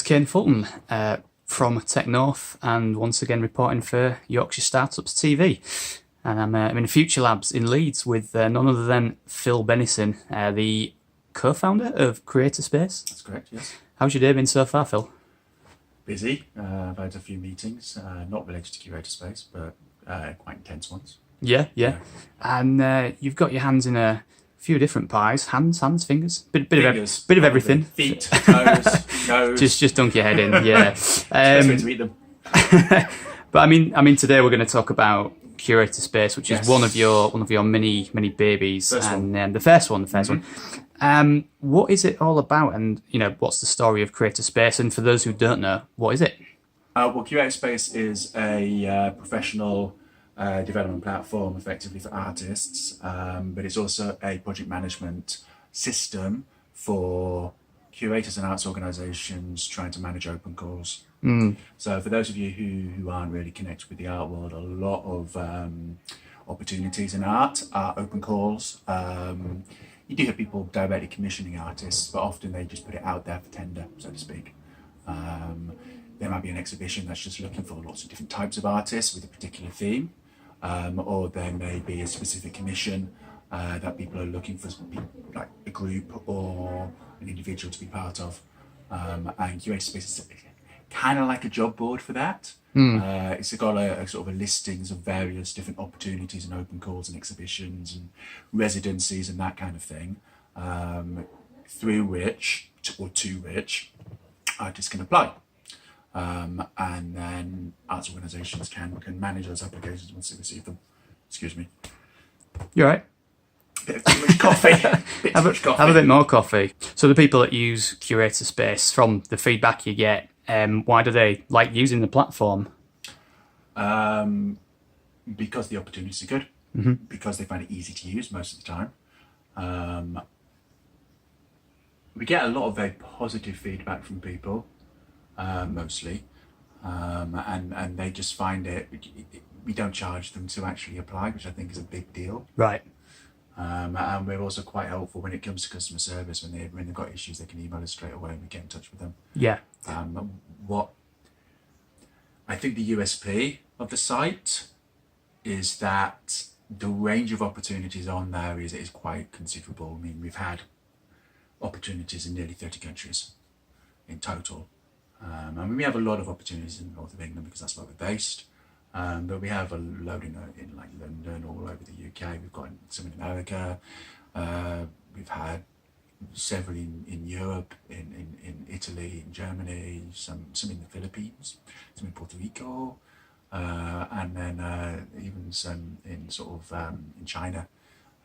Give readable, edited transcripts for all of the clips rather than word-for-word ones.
Kane Fulton from Tech North, and once again reporting for Yorkshire Startups TV. And I'm in Future Labs in Leeds with none other than Phil Bennison, the co-founder of CuratorSpace. That's correct, yes. How's your day been so far, Phil? Busy. I've had a few meetings, not related to CuratorSpace, but quite intense ones. Yeah. And you've got your hands in a few different pies. Hands, fingers, bit of everything. Feet, toes, nose. Just dunk your head in. Yeah. Best way to eat them. But I mean, today we're going to talk about CuratorSpace, which is one of your many babies, the first one. What is it all about, and what's the story of CuratorSpace? And for those who don't know, what is it? Well, CuratorSpace is a professional development platform, effectively for artists, but it's also a project management system for curators and arts organisations trying to manage open calls. So for those of you who aren't really connected with the art world, a lot of opportunities in art are open calls. You do have people directly commissioning artists, but often they just put it out there for tender, so to speak. There might be an exhibition that's just looking for lots of different types of artists with a particular theme, or there may be a specific commission that people are looking for, like a group or an individual to be part of. And CuratorSpace is kind of like a job board for that. It's got a sort of a listings of various different opportunities and open calls and exhibitions and residencies and that kind of thing, through which or to which artists can apply. And then arts organisations can manage those applications once they receive them. Excuse me. You're right. Bit of too much coffee. Have a bit more coffee. So the people that use CuratorSpace, from the feedback you get, why do they like using the platform? Because the opportunities are good. Because they find it easy to use most of the time. We get a lot of very positive feedback from people, mostly, and they just find it. We don't charge them to actually apply, which I think is a big deal. Right. And we're also quite helpful when it comes to customer service. When they've got issues, they can email us straight away and we get in touch with them. Yeah. What I think the USP of the site is that the range of opportunities on there is quite considerable. I mean, we've had opportunities in nearly 30 countries in total. I mean, we have a lot of opportunities in the north of England because that's where we're based. But we have a load in like London, all over the UK. We've got some in America. We've had several in Europe, in Italy, in Germany, some in the Philippines, some in Puerto Rico, and then even some in in China.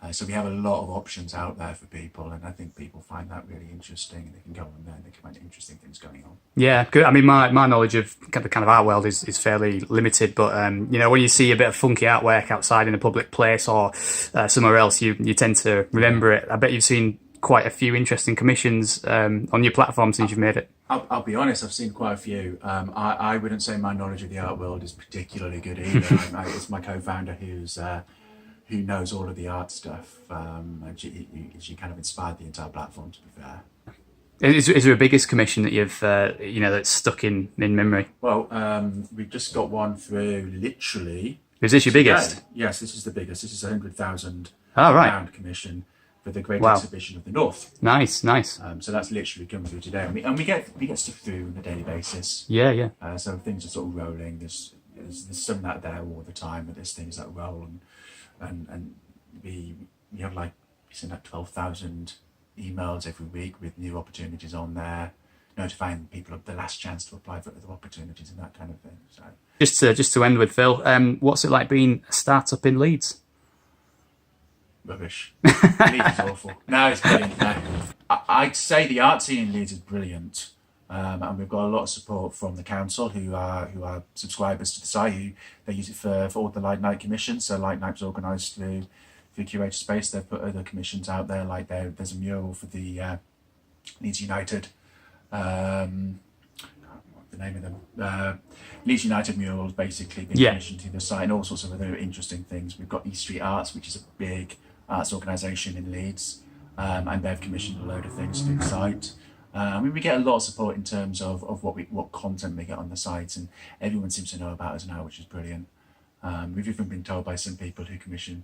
So we have a lot of options out there for people, and I think people find that really interesting, and they can go on there and they can find interesting things going on. Yeah, good. I mean, my knowledge of the kind of art world is fairly limited, but when you see a bit of funky artwork outside in a public place or somewhere else, you tend to remember it. I bet you've seen quite a few interesting commissions on your platform since you've made it. I'll be honest, I've seen quite a few. I wouldn't say my knowledge of the art world is particularly good either. It's my co-founder who knows all of the art stuff, and she kind of inspired the entire platform, to be fair. Is there a biggest commission that you've that's stuck in memory? Well, we've just got one through literally. Is this your biggest? Yes, this is the biggest. This is £100,000 right. commission for the Great Exhibition of the North. Nice. So that's literally come through today, and we get stuff through on a daily basis. Yeah. So things are sort of rolling. There's some that are there all the time, but there's things that roll, and we have like send out 12,000 emails every week with new opportunities on there, notifying people of the last chance to apply for other opportunities and that kind of thing. So just to end with, Phil, what's it like being a startup in Leeds? Rubbish. Leeds is awful. No, it's brilliant. No. I'd say the art scene in Leeds is brilliant. And we've got a lot of support from the council who are subscribers to the site. They use it for all the Light Night commissions. So Light Night's organised through CuratorSpace. They've put other commissions out there, like there's a mural for the Leeds United. What's the name of them? Leeds United murals, basically being commissioned to the site, and all sorts of other interesting things. We've got East Street Arts, which is a big arts organisation in Leeds, and they've commissioned a load of things to the site. I mean, we get a lot of support in terms of what content we get on the site, and everyone seems to know about us now, which is brilliant. We've even been told by some people who commission,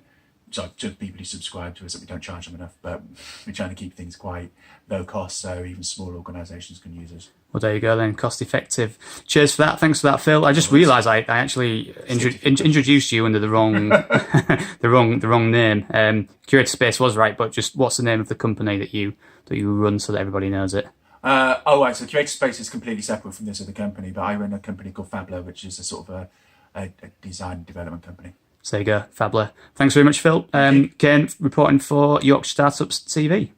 so to people who subscribe to us, that we don't charge them enough, but we're trying to keep things quite low cost, so even small organisations can use us. Well, there you go then, cost effective. Cheers for that. Thanks for that, Phil. I just realised I actually introduced you under the wrong the wrong name. CuratorSpace was right, but just what's the name of the company that you run so that everybody knows it? Right. So CuratorSpace is completely separate from this other company, but I run a company called Fabler, which is a sort of a design development company. So there you go, Fabler. Thanks very much, Phil. Kane reporting for Yorkshire Startups TV.